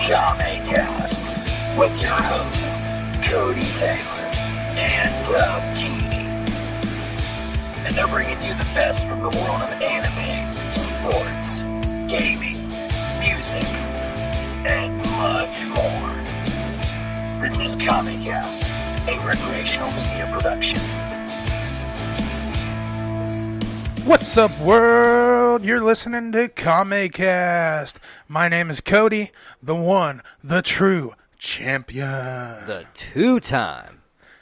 Kame-Cast with your hosts, Cody Taylor and Doug Keeney. And they're bringing you the best from the world of anime, sports, gaming, music, and much more. This is Kame-Cast, a recreational media production. What's up, world? You're listening to Kame-Cast. My name is Cody, the one, the true champion. The two-time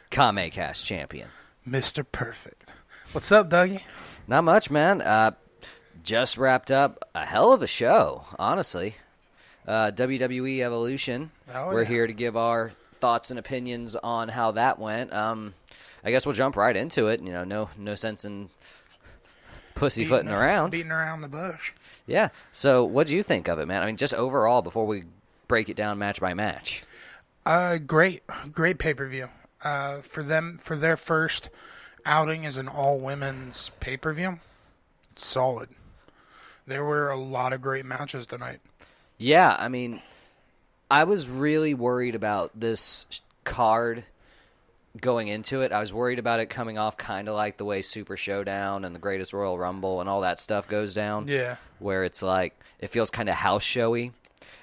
Kame-Cast champion. Mr. Perfect. What's up, Dougie? Not much, man. Just wrapped up a hell of a show, honestly. WWE Evolution. We're here to give our thoughts and opinions on how that went. I guess we'll jump right into it. You know, no sense in pussyfooting around. Beating around the bush. Yeah. So what do you think of it, man? I mean, just overall, before we break it down match by match. Great pay-per-view. For their first outing as an all-women's pay-per-view, solid. There were a lot of great matches tonight. Yeah, I mean, I was really worried about this card going into it. I was worried about it coming off kind of like the way Super Showdown and the Greatest Royal Rumble and all that stuff goes down. Yeah. Where it's like, it feels kind of house showy.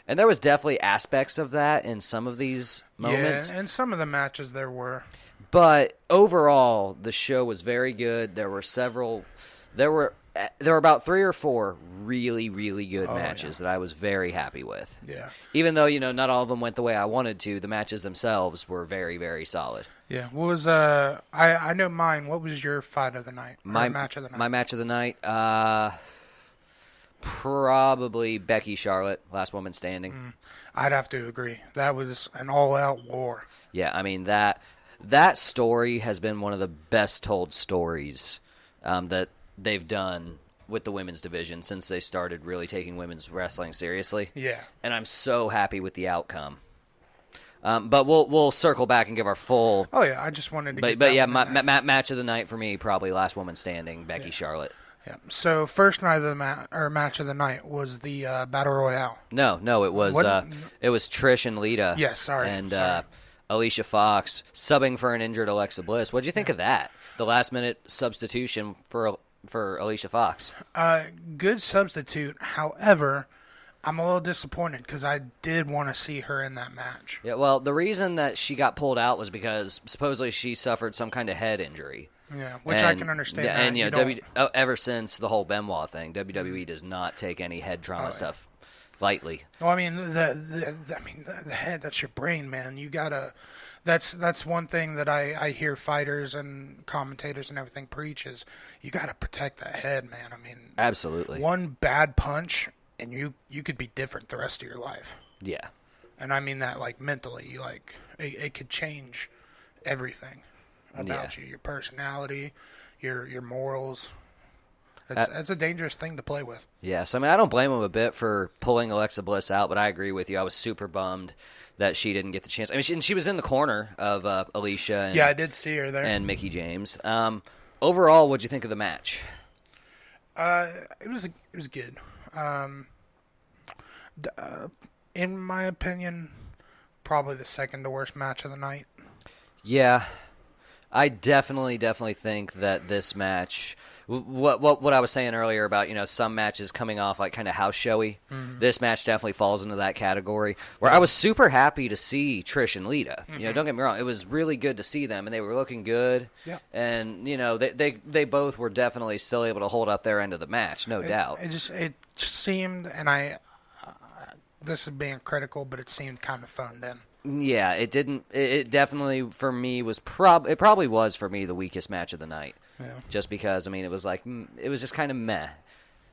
And there was definitely aspects of that in some of these moments. Yeah, and some of the matches there were. But overall, the show was very good. There were about 3 or 4 really, really good matches that I was very happy with. Yeah. Even though, not all of them went the way I wanted to, the matches themselves were very, very solid. Yeah. What was I know mine. What was your fight of the night? My match of the night. My match of the night, probably Becky Charlotte, last woman standing. I'd have to agree. That was an all-out war. Yeah, I mean that story has been one of the best told stories that they've done with the women's division since they started really taking women's wrestling seriously. Yeah. And I'm so happy with the outcome. But we'll circle back and give our full. Oh yeah, I just wanted to. But yeah, match of the night for me, probably last woman standing, Becky Charlotte. Yeah. So first night of the match of the night was the Battle Royale. No, it was Trish and Lita. Yes, sorry. And Alicia Fox subbing for an injured Alexa Bliss. What did you think of that? The last minute substitution for Alicia Fox. Good substitute. However, I'm a little disappointed because I did want to see her in that match. Yeah, well, the reason that she got pulled out was because supposedly she suffered some kind of head injury. Yeah, which I can understand. And ever since the whole Benoit thing, WWE does not take any head trauma stuff lightly. Well, I mean, the head, that's your brain, man. You gotta. That's one thing that I hear fighters and commentators and everything preach is you gotta protect that head, man. I mean, absolutely. One bad punch and you could be different the rest of your life. Yeah. And I mean that like mentally, like it could change everything about you, your personality, your morals. That's a dangerous thing to play with. Yeah, so I mean, I don't blame him a bit for pulling Alexa Bliss out, but I agree with you. I was super bummed that she didn't get the chance. I mean, she was in the corner of Alicia. And, yeah, I did see her there. And Mickie James. Overall, what'd you think of the match? It was good. In my opinion, probably the second to worst match of the night. Yeah, I definitely think that this match, what I was saying earlier about some matches coming off like kind of house showy, this match definitely falls into that category. Where I was super happy to see Trish and Lita. Don't get me wrong, it was really good to see them, and they were looking good. Yeah. And they both were definitely still able to hold up their end of the match, no doubt. It just seemed, and this is being critical, but it seemed kind of phoned in. Yeah, it didn't. It definitely for me was it probably was for me the weakest match of the night. Yeah. Just because it was like it was just kind of meh.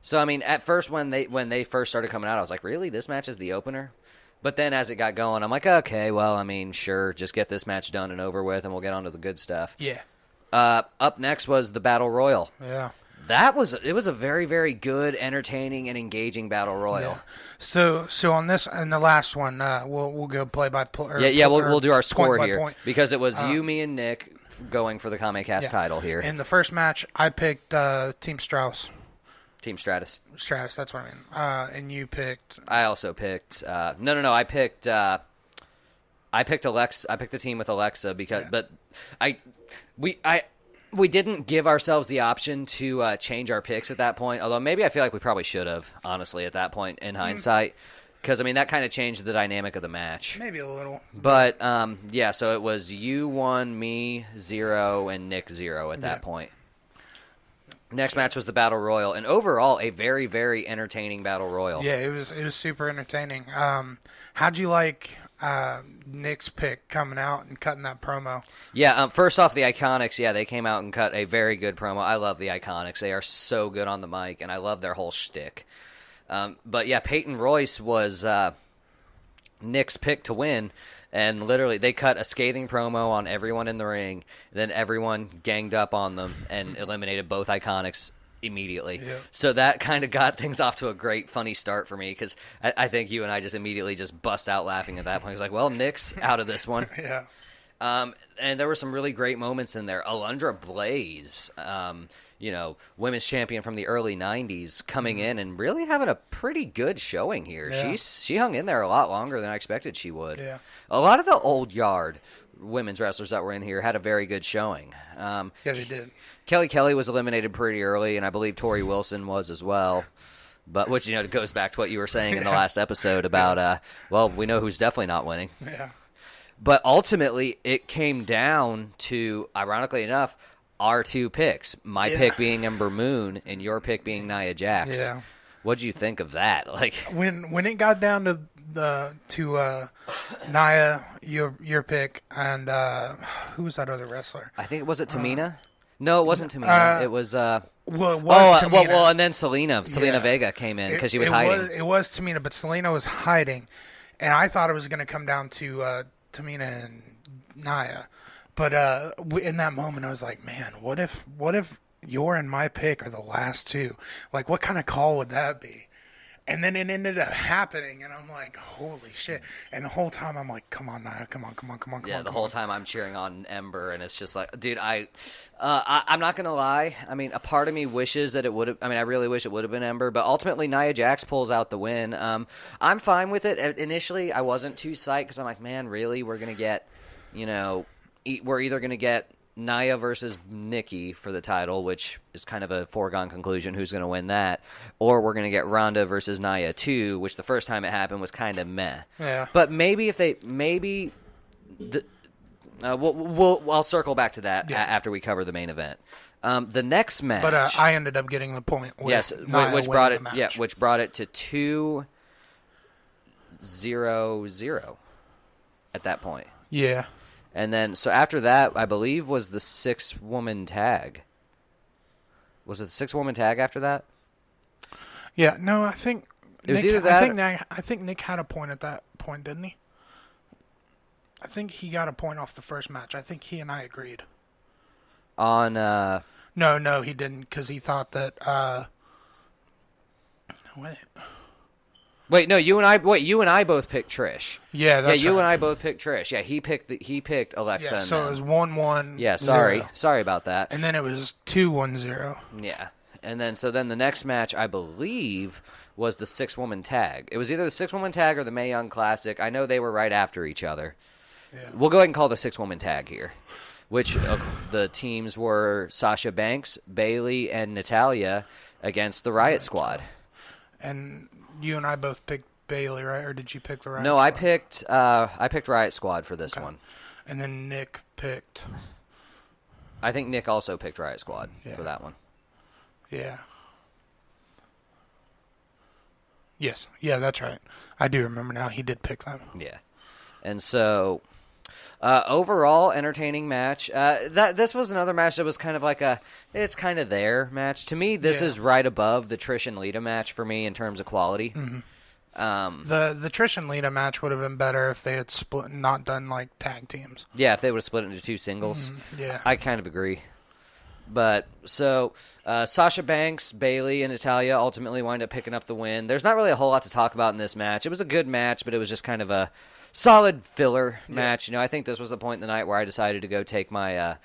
So at first when they first started coming out, I was like, really, this match is the opener? But then as it got going, I'm like, okay, well, sure, just get this match done and over with, and we'll get on to the good stuff. Yeah. Up next was the Battle Royal. Yeah. It was a very, very good, entertaining, and engaging battle royal. Yeah. So on this and the last one, we'll go play by play. We'll do our score here because it was you, me, and Nick going for the Kame-Cast title here. In the first match, I picked Team Strauss. Team Stratus. Stratus, that's what I mean. And you picked... I also picked... No. I picked Alexa. I picked the team with Alexa because... Yeah. But we didn't give ourselves the option to change our picks at that point, although maybe I feel like we probably should have, honestly, at that point in hindsight. Because, I mean, that kind of changed the dynamic of the match. Maybe a little. But, yeah, so it was you 1, me 0, and Nick 0 at that point. Next match was the Battle Royal, and overall, a very, very entertaining Battle Royal. Yeah, it was super entertaining. How'd you like Nick's pick coming out and cutting that promo? Yeah, first off, the Iconics, yeah, they came out and cut a very good promo. I love the Iconics. They are so good on the mic, and I love their whole shtick. But, yeah, Peyton Royce was Nick's pick to win, and literally they cut a scathing promo on everyone in the ring, then everyone ganged up on them and eliminated both Iconics immediately. Yep. So that kind of got things off to a great, funny start for me, because I think you and I just immediately just bust out laughing at that point. It's like, well, Nick's out of this one. Yeah. And there were some really great moments in there. Alundra Blaze, women's champion from the early 90s, coming in and really having a pretty good showing here. Yeah. She hung in there a lot longer than I expected she would. Yeah. A lot of the old yard women's wrestlers that were in here had a very good showing. Yeah, they did. Kelly was eliminated pretty early, and I believe Tori Wilson was as well. But which, goes back to what you were saying in the last episode about, we know who's definitely not winning. Yeah. But ultimately, it came down to, ironically enough, our two picks. My pick being Ember Moon, and your pick being Nia Jax. Yeah. What'd you think of that? Like, when it got down to Nia, your pick, and who was that other wrestler? I think was it Tamina? No, it wasn't Tamina. It was. Well, it was Tamina. Well, and then Selena Vega came in because she was hiding. It was Tamina, but Selena was hiding, and I thought it was going to come down to Tamina and Nia. But in that moment, I was like, man, what if your and my pick are the last two? Like, what kind of call would that be? And then it ended up happening, and I'm like, holy shit. And the whole time, I'm like, come on, Nia, come on. Yeah, the whole time I'm cheering on Ember, and it's just like, dude, I'm not going to lie. I mean, a part of me wishes that it would have, I really wish it would have been Ember, but ultimately, Nia Jax pulls out the win. I'm fine with it. Initially, I wasn't too psyched, because I'm like, man, really? We're going to get, we're either going to get Nia versus Nikki for the title, which is kind of a foregone conclusion who's going to win that, or we're going to get Ronda versus Nia 2, which the first time it happened was kind of meh. Yeah. But I'll circle back to that after we cover the main event. The next match, but I ended up getting the point. Yes, which brought it to 2-0-0 at that point. Yeah. And then, so after that, I believe was the 6-woman tag. Was it the 6-woman tag after that? Yeah, no, I think it was either that. I think Nick had a point at that point, didn't he? I think he got a point off the first match. I think he and I agreed. On No, he didn't, because he thought that. Wait, no, you and I both picked Trish. Yeah, that's you right. and I both picked Trish. Yeah, he picked Alexa. Yeah, so it was 1-1. Yeah, 0. sorry about that. And then it was 2-1-0. Yeah, and then the next match I believe was the 6-woman tag. It was either the 6-woman tag or the Mae Young Classic. I know they were right after each other. Yeah. We'll go ahead and call the 6-woman tag here, which the teams were Sasha Banks, Bayley, and Natalya against the Riot Squad. And you and I both picked Bayley, right? Or did you pick the Riot No, Squad? I picked Riot Squad for this one. And then Nick picked... I think Nick also picked Riot Squad for that one. Yeah. Yes. Yeah, that's right. I do remember now. He did pick them. Yeah. And so... overall, entertaining match. This was another match that was kind of like it's kind of there match. To me, this is right above the Trish and Lita match for me in terms of quality. Mm-hmm. The Trish and Lita match would have been better if they had not done like tag teams. Yeah, if they would have split into 2 singles. Mm-hmm. Yeah, I kind of agree. But so Sasha Banks, Bayley, and Natalya ultimately wind up picking up the win. There's not really a whole lot to talk about in this match. It was a good match, but it was just kind of a solid filler match. I think this was the point in the night where I decided to go take my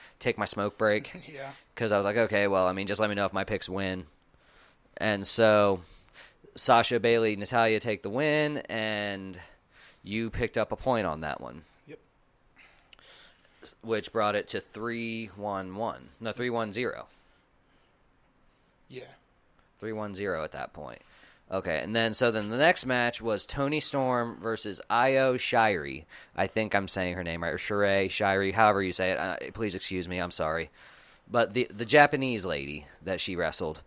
smoke break. Yeah. Because I was like, okay, well, just let me know if my picks win. And so Sasha, Bailey, Natalya take the win, and you picked up a point on that one. Yep. Which brought it to 3-1-1. No, 3-1-0. Yeah. 3-1-0 at that point. Okay, and then the next match was Toni Storm versus Io Shirai. I think I'm saying her name right, or Shirai, however you say it. Please excuse me, I'm sorry. But the Japanese lady that she wrestled.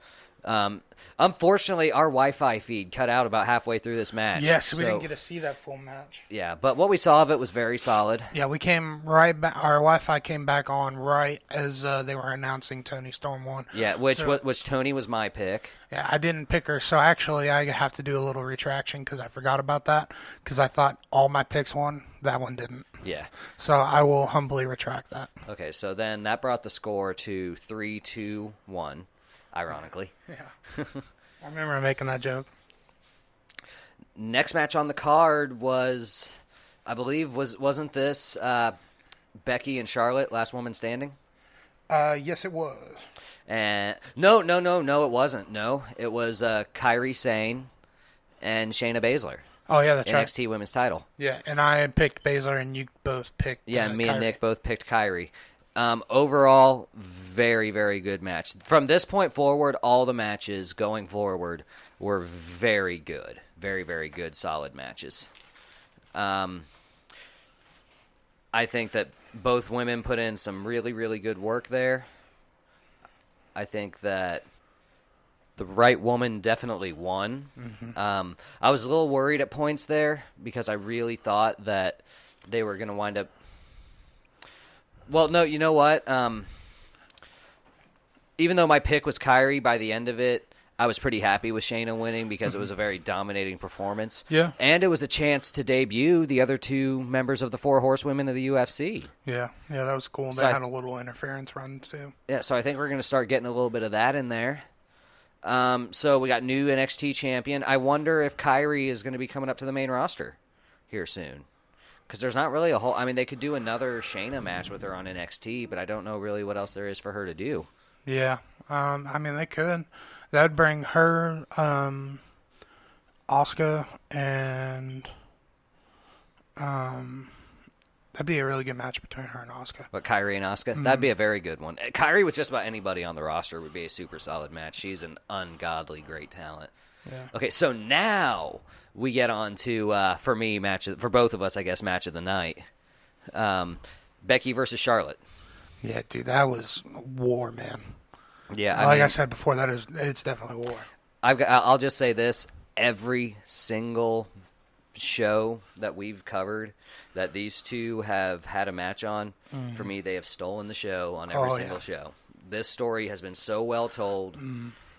Unfortunately, our Wi-Fi feed cut out about halfway through this match. Yes, we didn't get to see that full match. Yeah, but what we saw of it was very solid. Yeah, we came right back. Our Wi-Fi came back on right as they were announcing Toni Storm won. Yeah, which Toni was my pick. Yeah, I didn't pick her, so actually I have to do a little retraction because I forgot about that because I thought all my picks won. That one didn't. Yeah. So I will humbly retract that. Okay, so then that brought the score to 3-2-1, ironically. Yeah. I remember making that joke. Next match on the card was, I believe, wasn't this Becky and Charlotte, last woman standing? Yes, it was. And no, it wasn't. No, it was Kairi Sane and Shayna Baszler. Oh, yeah, that's right. NXT Women's Title. Yeah, and I picked Baszler, and you both picked Yeah, me Kairi. and Nick both picked Kairi. Overall, very, very good match. From this point forward, all the matches going forward were very good. Very, very good, solid matches. I think that both women put in some really, really good work there. I think that the right woman definitely won. Mm-hmm. I was a little worried at points there because I really thought that they were going to wind up... Well, no, you know what? Even though my pick was Kairi, by the end of it, I was pretty happy with Shayna winning because it was a very dominating performance. Yeah. And it was a chance to debut the other two members of the Four Horsewomen of the UFC. Yeah, that was cool. So they had a little interference run, too. Yeah, so I think we're going to start getting a little bit of that in there. So we got new NXT champion. I wonder if Kairi is going to be coming up to the main roster here soon. Because there's not really a whole... I mean, they could do another Shayna match with her on NXT, but I don't know really what else there is for her to do. Yeah, I mean, they could. That'd bring her, Asuka, and that'd be a really good match between her and Asuka. But Kairi and Asuka? That'd be a very good one. Kairi with just about anybody on the roster would be a super solid match. She's an ungodly great talent. Yeah. Okay, so now we get on to, for me, for both of us, I guess, match of the night. Becky versus Charlotte. Yeah, dude, that was war, man. Yeah, I said before, it's definitely war. I'll just say this: every single show that we've covered that these two have had a match on, for me, they have stolen the show on every single show. This story has been so well told.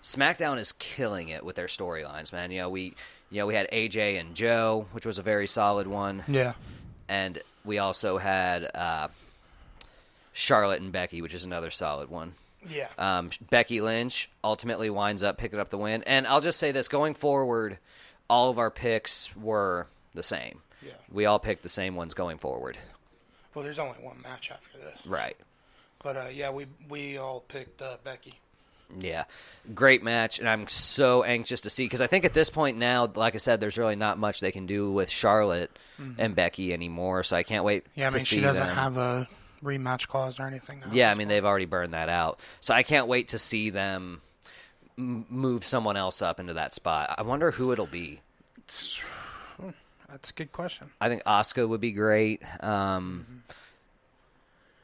SmackDown is killing it with their storylines, man. We had AJ and Joe, which was a very solid one. Yeah, and we also had Charlotte and Becky, which is another solid one. Yeah. Becky Lynch ultimately winds up picking up the win. And I'll just say this, going forward, all of our picks were the same. Yeah. We all picked the same ones going forward. Well, there's only one match after this. Right. But, yeah, we all picked Becky. Yeah. Great match, and I'm so anxious to see, because I think at this point now, like I said, there's really not much they can do with Charlotte and Becky anymore, so I can't wait to see them. Yeah, I mean, she doesn't have a rematch clause or anything. Yeah, I mean, they've already burned that out. So I can't wait to see them move someone else up into that spot. I wonder who it'll be. That's a good question. I think Asuka would be great.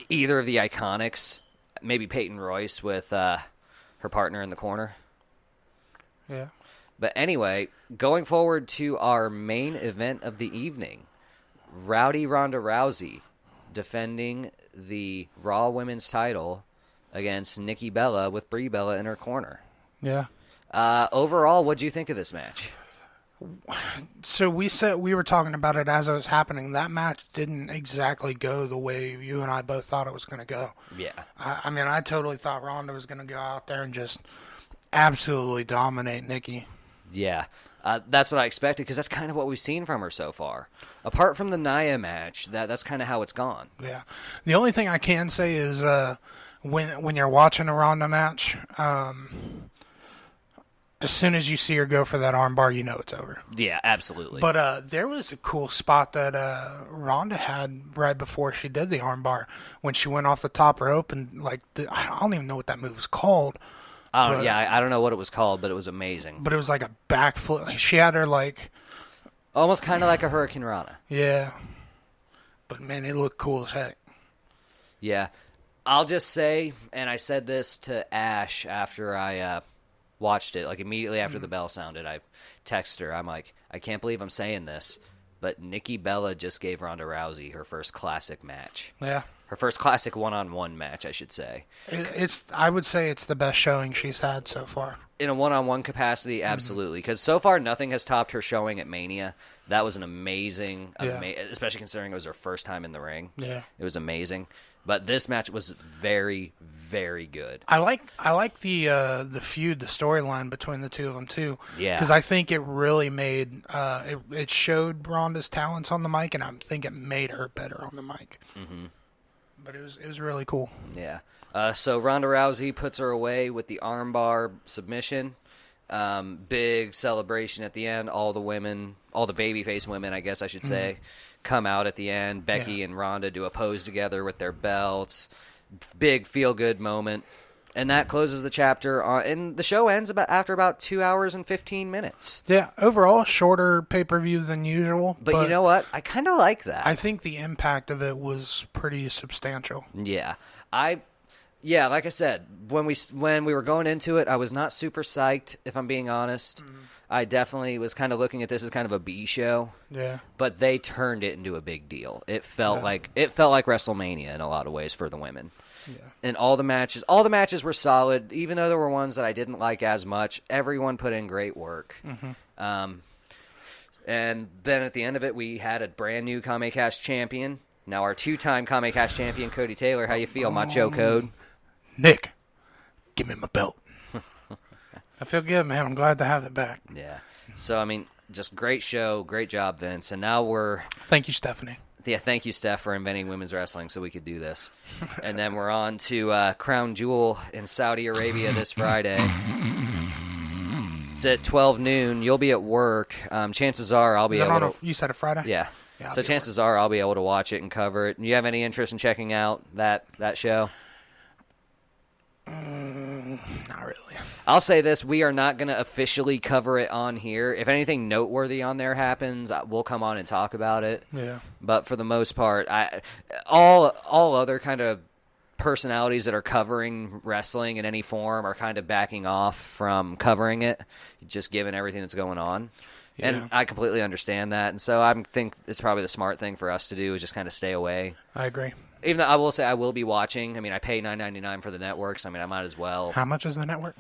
Either of the Iconics, maybe Peyton Royce with her partner in the corner. Yeah. But anyway, going forward to our main event of the evening, Rowdy Ronda Rousey defending the Raw Women's title against Nikki Bella with Brie Bella in her corner. Yeah. Overall, what do you think of this match? So we were talking about it as it was happening. That match didn't exactly go the way you and I both thought it was going to go. Yeah. I mean, I totally thought Ronda was going to go out there and just absolutely dominate Nikki. Yeah. That's what I expected, because that's kind of what we've seen from her so far. Apart from the Nia match, that's kind of how it's gone. Yeah. The only thing I can say is when you're watching a Ronda match, As soon as you see her go for that armbar, you know it's over. Yeah, absolutely. But there was a cool spot that Ronda had right before she did the armbar when she went off the top rope and I don't even know what that move was called. I don't know what it was called, but it was amazing. But it was like a backflip. She had her almost kind of like a Hurricane Rana. Yeah. But man, it looked cool as heck. Yeah. I'll just say, and I said this to Ash after I watched it, like immediately after the bell sounded, I texted her. I'm like, I can't believe I'm saying this, but Nikki Bella just gave Ronda Rousey her first classic match. Yeah. Her first classic one-on-one match, I should say. I would say it's the best showing she's had so far. In a one-on-one capacity, absolutely. Because so far, nothing has topped her showing at Mania. That was an amazing, especially considering it was her first time in the ring. Yeah. It was amazing. But this match was very, very good. I like the feud, the storyline between the two of them too. Yeah. Because I think it really made it showed Ronda's talents on the mic, and I think it made her better on the mic. Mm-hmm. But it was really cool. Yeah. So Ronda Rousey puts her away with the armbar submission. Big celebration at the end. All the babyface women, I guess I should say, come out at the end. Becky and Ronda do a pose together with their belts. Big feel-good moment. And that closes the chapter. And the show ends after about 2 hours and 15 minutes. Yeah, overall, shorter pay-per-view than usual. But you know what? I kind of like that. I think the impact of it was pretty substantial. Yeah. Like I said, when we were going into it, I was not super psyched, if I'm being honest. Mm-hmm. I definitely was kind of looking at this as kind of a B show. Yeah. But they turned it into a big deal. It felt like WrestleMania in a lot of ways for the women. Yeah. And all the matches were solid, even though there were ones that I didn't like as much. Everyone put in great work. Mm-hmm. And then at the end of it, we had a brand new Kame-Cast champion. Now our two-time Kame-Cast champion, Cody Taylor. How you feel, Macho Code? Nick, give me my belt. I feel good, man. I'm glad to have it back. Yeah. So, I mean, just great show. Great job, Vince. And now Thank you, Stephanie. Yeah, thank you, Steph, for inventing women's wrestling so we could do this. And then we're on to Crown Jewel in Saudi Arabia this Friday. It's at 12 noon. You'll be at work. Chances are I'll be able to... You said a Friday? Yeah. So chances are I'll be able to watch it and cover it. Do you have any interest in checking out that show? Not really. I'll say this. We are not going to officially cover it on here. If anything noteworthy on there happens, we'll come on and talk about it. Yeah. But for the most part, all other kind of personalities that are covering wrestling in any form are kind of backing off from covering it, just given everything that's going on. Yeah. And I completely understand that. And so I think it's probably the smart thing for us to do is just kind of stay away. I agree. Even though I will say I will be watching. I mean, I pay $9.99 for the network, so I mean, I might as well. How much is the network?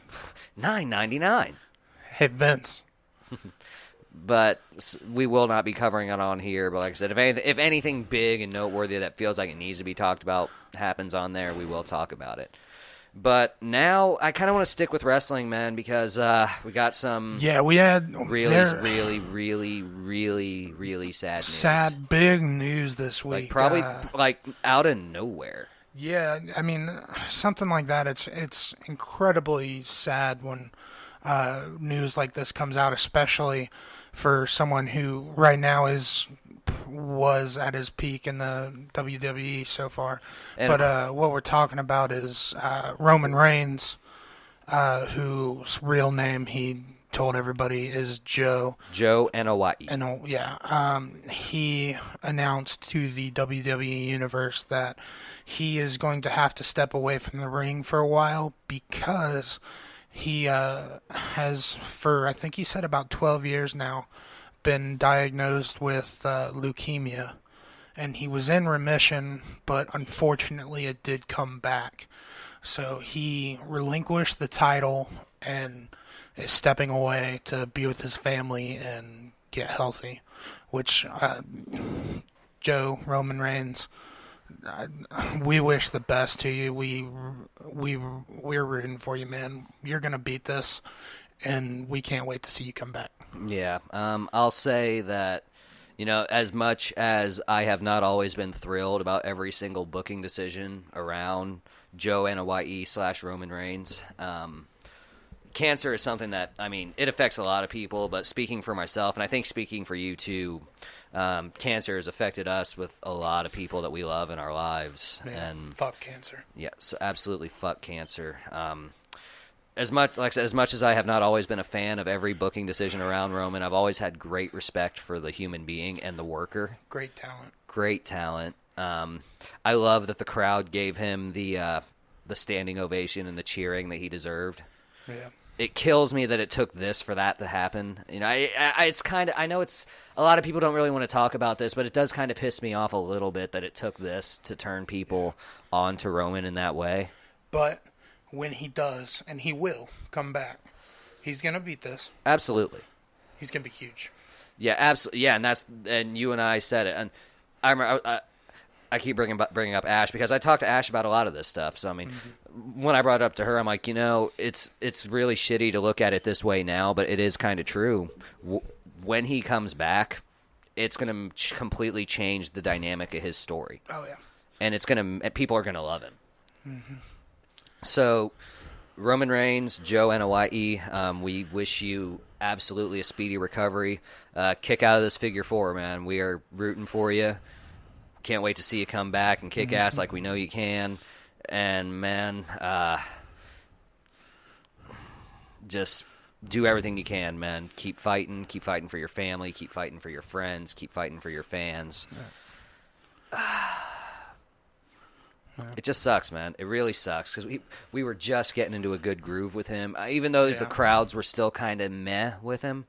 $9.99. Hey, Vince. But we will not be covering it on here. But like I said, if anything big and noteworthy that feels like it needs to be talked about happens on there, we will talk about it. But now I kind of want to stick with wrestling, man, because we got some we had really sad news. Sad, big news this week. Like probably like out of nowhere. Yeah, I mean, something like that. It's incredibly sad when news like this comes out, especially for someone who right now was at his peak in the WWE so far. But what we're talking about is Roman Reigns, whose real name he told everybody is Joe. Joe N-O-Y-E. He announced to the WWE Universe that he is going to have to step away from the ring for a while because he has, for I think he said about 12 years now, been diagnosed with leukemia, and he was in remission, but unfortunately it did come back. So he relinquished the title and is stepping away to be with his family and get healthy, which Roman Reigns, we wish the best to you. We're rooting for you, man. You're gonna beat this, and we can't wait to see you come back. Yeah, I'll say that, you know, as much as I have not always been thrilled about every single booking decision around Joe N-O-Y-E / Roman Reigns, cancer is something that, I mean, it affects a lot of people, but speaking for myself, and I think speaking for you too, cancer has affected us with a lot of people that we love in our lives. Yeah, and fuck cancer. Yes, absolutely fuck cancer. As much, like I said, as much as I have not always been a fan of every booking decision around Roman, I've always had great respect for the human being and the worker. Great talent. Great talent. I love that the crowd gave him the standing ovation and the cheering that he deserved. Yeah. It kills me that it took this for that to happen. You know, it's kind of, I know it's, a lot of people don't really want to talk about this, but it does kind of piss me off a little bit that it took this to turn people on to Roman in that way. But when he does, and he will come back, he's going to beat this. Absolutely. He's going to be huge. Yeah, absolutely. Yeah, and you and I said it. And I remember, I keep bringing up Ash because I talked to Ash about a lot of this stuff. So, I mean, when I brought it up to her, I'm like, you know, it's really shitty to look at it this way now, but it is kind of true. When he comes back, it's going to completely change the dynamic of his story. Oh, yeah. And people are going to love him. Mm-hmm. So, Roman Reigns, Joe Anoa'i, we wish you absolutely a speedy recovery. Kick out of this figure 4, man. We are rooting for you. Can't wait to see you come back and kick ass like we know you can. And, man, just do everything you can, man. Keep fighting for your family, keep fighting for your friends, keep fighting for your fans. It just sucks, man. It really sucks because we were just getting into a good groove with him. Even though the crowds were still kind of meh with him,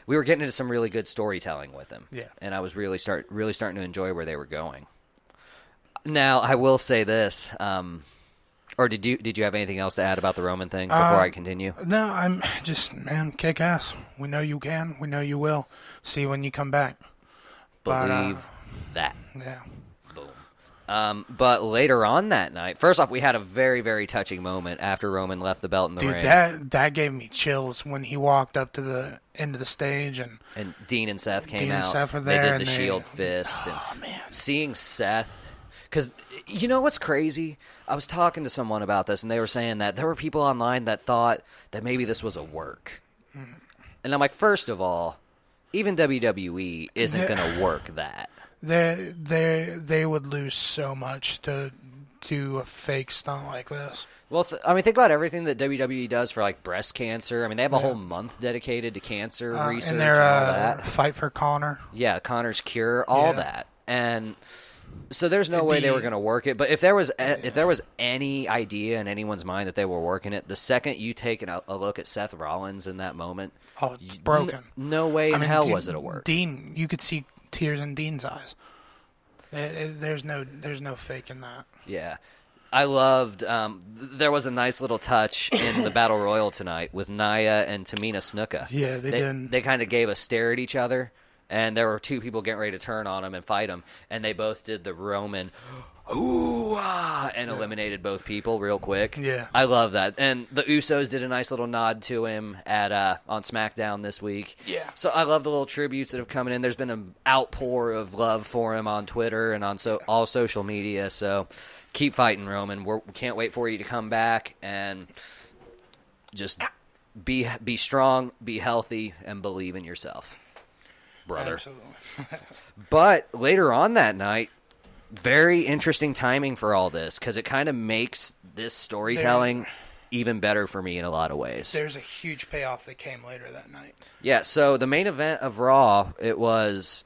we were getting into some really good storytelling with him. Yeah, and I was really starting to enjoy where they were going. Now, I will say this, or did you have anything else to add about the Roman thing before I continue? No, I'm just, man, kick ass. We know you can. We know you will. See when you come back. Believe that. Yeah. But later on that night, first off, we had a very, very touching moment after Roman left the belt in the ring. Dude, that gave me chills when he walked up to the end of the stage and Dean and Seth came out. Seth were there, they did and the Shield fist. Man. Seeing Seth, because you know what's crazy? I was talking to someone about this, and they were saying that there were people online that thought that maybe this was a work. And I'm like, first of all, even WWE isn't going to work that. They would lose so much to do a fake stunt like this. Well, I mean, think about everything that WWE does for like breast cancer. I mean, they have a whole month dedicated to cancer research and all that. Fight for Connor. Yeah, Connor's cure, all that, and so there's no way they were going to work it. But if there was any idea in anyone's mind that they were working it, the second you take a look at Seth Rollins in that moment, it's broken. No way in hell was it a work. Dean, you could see tears in Dean's eyes. There's no faking that. Yeah. I loved, there was a nice little touch in the Battle Royal tonight with Nia and Tamina Snuka. Yeah, they did. They kind of gave a stare at each other, and there were two people getting ready to turn on them and fight them, and they both did the Roman, ooh-ah, and eliminated both people real quick. Yeah. I love that. And the Usos did a nice little nod to him on SmackDown this week. Yeah. So I love the little tributes that have come in. There's been an outpour of love for him on Twitter and on all social media, so keep fighting, Roman. We can't wait for you to come back and just be strong, be healthy, and believe in yourself, brother. Absolutely. But later on that night, very interesting timing for all this because it kind of makes this storytelling even better for me in a lot of ways. There's a huge payoff that came later that night. Yeah, so the main event of Raw, it was,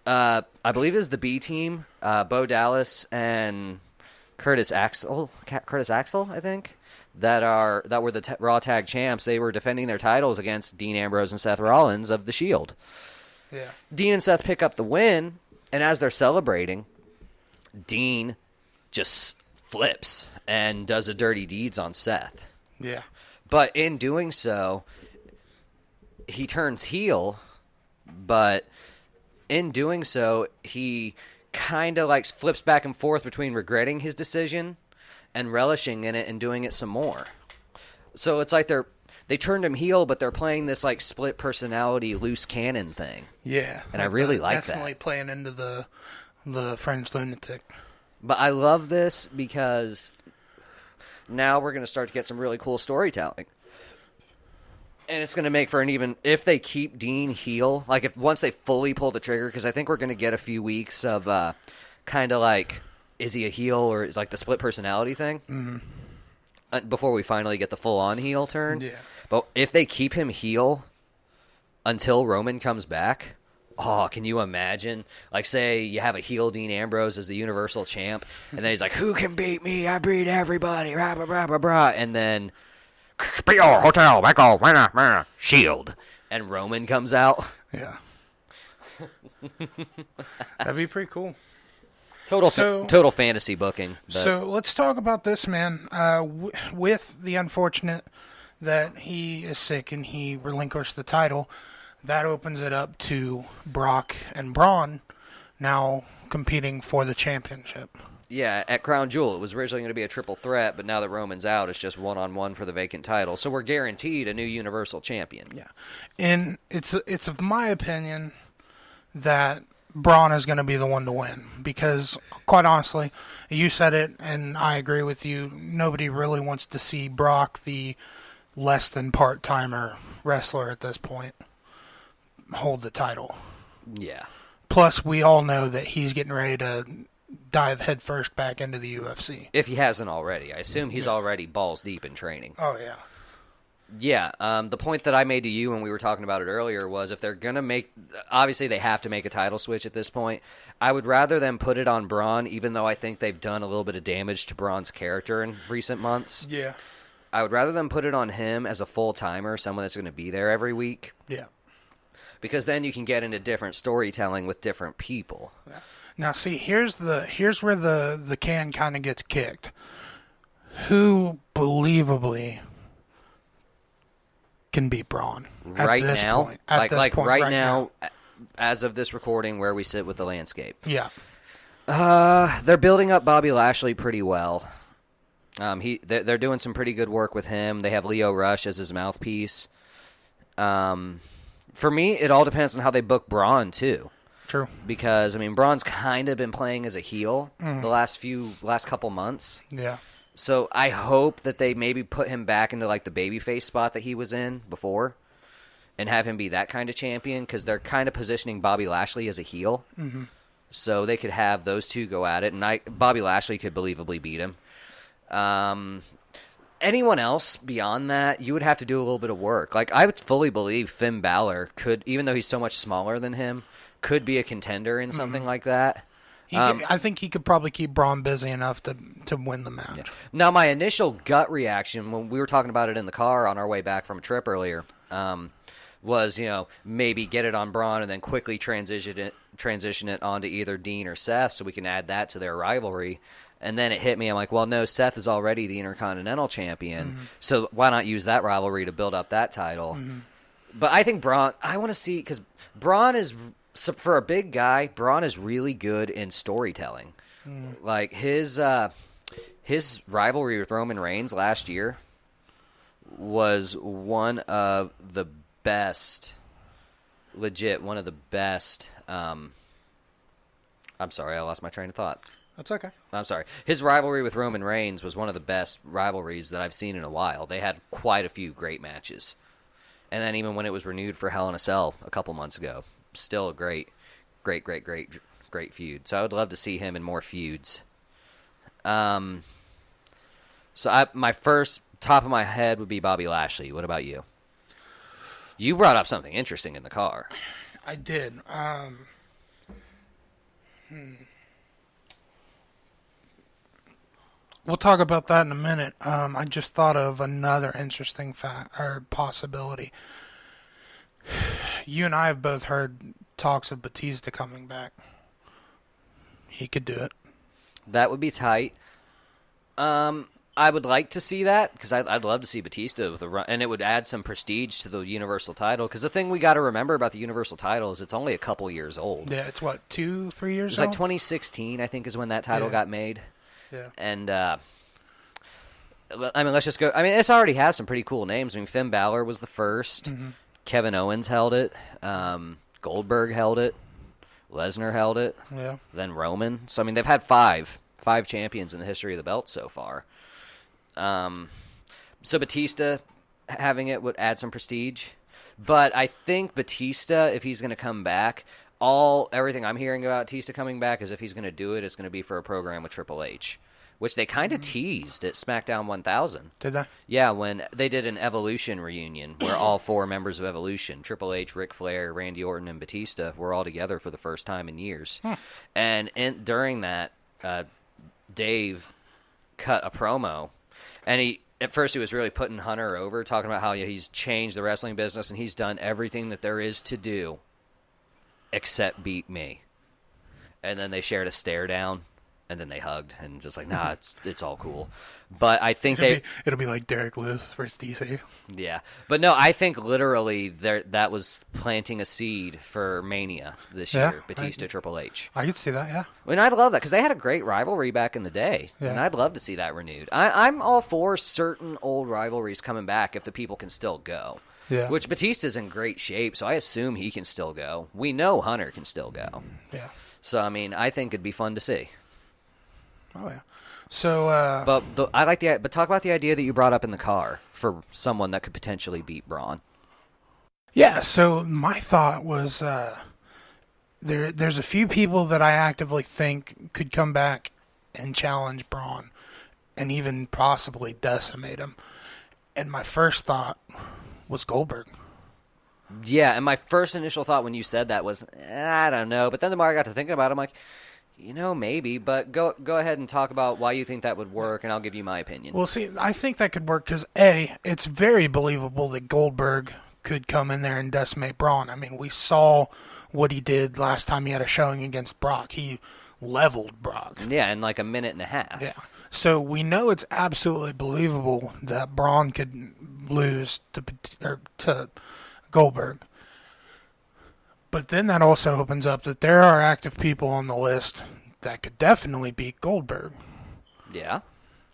I believe it was the B team, Bo Dallas and Curtis Axel, I think, that were the Raw Tag Champs. They were defending their titles against Dean Ambrose and Seth Rollins of the Shield. Yeah. Dean and Seth pick up the win, and as they're celebrating, Dean just flips and does a dirty deeds on Seth. Yeah. But in doing so, he turns heel, but in doing so, he kind of like flips back and forth between regretting his decision and relishing in it and doing it some more. So it's like they turned him heel, but they're playing this like split personality, loose cannon thing. Yeah. And I really like that. Definitely playing into the French lunatic. But I love this because now we're going to start to get some really cool storytelling. And it's going to make for an even, if they keep Dean heel, like if once they fully pull the trigger, because I think we're going to get a few weeks of kind of like, is he a heel or is like the split personality thing before we finally get the full on heel turn. Yeah. But if they keep him heel until Roman comes back, oh, can you imagine? Like, say you have a heel Dean Ambrose as the Universal Champ, and then he's like, "Who can beat me? I beat everybody." Rah, rah, rah, rah, rah. And then Hotel, Michael, Shield, and Roman comes out. Yeah. That'd be pretty cool. Total fantasy booking. But. So let's talk about this man. With the unfortunate that he is sick and he relinquished the title, that opens it up to Brock and Braun now competing for the championship. Yeah, at Crown Jewel, it was originally going to be a triple threat, but now that Roman's out, it's just one-on-one for the vacant title. So we're guaranteed a new Universal Champion. Yeah, and it's of my opinion that Braun is going to be the one to win because, quite honestly, you said it, and I agree with you. Nobody really wants to see Brock, the less than part-timer wrestler at this point, hold the title. Yeah. Plus, we all know that he's getting ready to dive headfirst back into the UFC. If he hasn't already. I assume he's already balls deep in training. Oh, yeah. Yeah, the point that I made to you when we were talking about it earlier was if they're going to make... Obviously, they have to make a title switch at this point. I would rather them put it on Braun, even though I think they've done a little bit of damage to Braun's character in recent months. Yeah. I would rather them put it on him as a full-timer, someone that's going to be there every week. Yeah. Because then you can get into different storytelling with different people. Yeah. Now, see, here's where the can kind of gets kicked. Who believably can beat Braun right now? Point, like right now, as of this recording, where we sit with the landscape. Yeah. They're building up Bobby Lashley pretty well. They're doing some pretty good work with him. They have Leo Rush as his mouthpiece. For me, it all depends on how they book Braun, too. True. Because, I mean, Braun's kind of been playing as a heel the last couple months. Yeah. So I hope that they maybe put him back into, like, the babyface spot that he was in before and have him be that kind of champion because they're kind of positioning Bobby Lashley as a heel. Mm-hmm. So they could have those two go at it, and Bobby Lashley could believably beat him. Anyone else beyond that, you would have to do a little bit of work. Like, I would fully believe Finn Balor could, even though he's so much smaller than him, could be a contender in something like that. I think he could probably keep Braun busy enough to win the match. Yeah. Now, my initial gut reaction when we were talking about it in the car on our way back from a trip earlier was, maybe get it on Braun and then quickly transition it onto either Dean or Seth so we can add that to their rivalry. And then it hit me. I'm like, well, no, Seth is already the Intercontinental Champion, so why not use that rivalry to build up that title? But I think Braun, I want to see, because Braun is, for a big guy, Braun is really good in storytelling. Like, his rivalry with Roman Reigns last year was one of the best, legit, one of the best, I'm sorry, I lost my train of thought. That's okay. I'm sorry. His rivalry with Roman Reigns was one of the best rivalries that I've seen in a while. They had quite a few great matches. And then even when it was renewed for Hell in a Cell a couple months ago, still a great feud. So I would love to see him in more feuds. My first top of my head would be Bobby Lashley. What about you? You brought up something interesting in the car. I did. We'll talk about that in a minute. I just thought of another interesting fact or possibility. You and I have both heard talks of Batista coming back. He could do it. That would be tight. I would like to see that because I'd love to see Batista with a run, and it would add some prestige to the Universal title. Because the thing we got to remember about the Universal title is it's only a couple years old. Yeah, it's what, 2-3 years old? It's like 2016, I think, is when that title got made. Yeah. And, let's just go. It's already has some pretty cool names. Finn Balor was the first. Mm-hmm. Kevin Owens held it. Goldberg held it. Lesnar held it. Yeah. Then Roman. So, they've had five champions in the history of the belt so far. So Batista, having it would add some prestige. But I think Batista, if he's going to come back, everything I'm hearing about Batista coming back is if he's going to do it, it's going to be for a program with Triple H, which they kind of teased at SmackDown 1000. Did they? Yeah, when they did an Evolution reunion where all 4 members of Evolution, Triple H, Ric Flair, Randy Orton, and Batista, were all together for the first time in years. And during that, Dave cut a promo, and at first he was really putting Hunter over, talking about how he's changed the wrestling business and he's done everything that there is to do except beat me. And then they shared a stare down, and then they hugged, and just like, nah, it's all cool. But I think it'll be like Derek Lewis versus DC. Yeah. But no, I think literally that was planting a seed for Mania this year, Batista Triple H. I could see that, yeah. And I'd love that, because they had a great rivalry back in the day, and I'd love to see that renewed. I'm all for certain old rivalries coming back if the people can still go. Yeah. Which Batista's in great shape, so I assume he can still go. We know Hunter can still go. Yeah. So, I mean, I think it'd be fun to see. Oh, yeah. So, but talk about the idea that you brought up in the car for someone that could potentially beat Braun. Yeah, so my thought was there's a few people that I actively think could come back and challenge Braun and even possibly decimate him. And my first thought was Goldberg. Yeah, and my first initial thought when you said that was, I don't know. But then the more I got to thinking about it, I'm like, maybe. But go ahead and talk about why you think that would work, and I'll give you my opinion. Well, see, I think that could work because, A, it's very believable that Goldberg could come in there and decimate Braun. I mean, we saw what he did last time he had a showing against Brock. He leveled Brock. Yeah, in like a minute and a half. Yeah. So we know it's absolutely believable that Braun could lose to Goldberg. But then that also opens up that there are active people on the list that could definitely beat Goldberg. Yeah.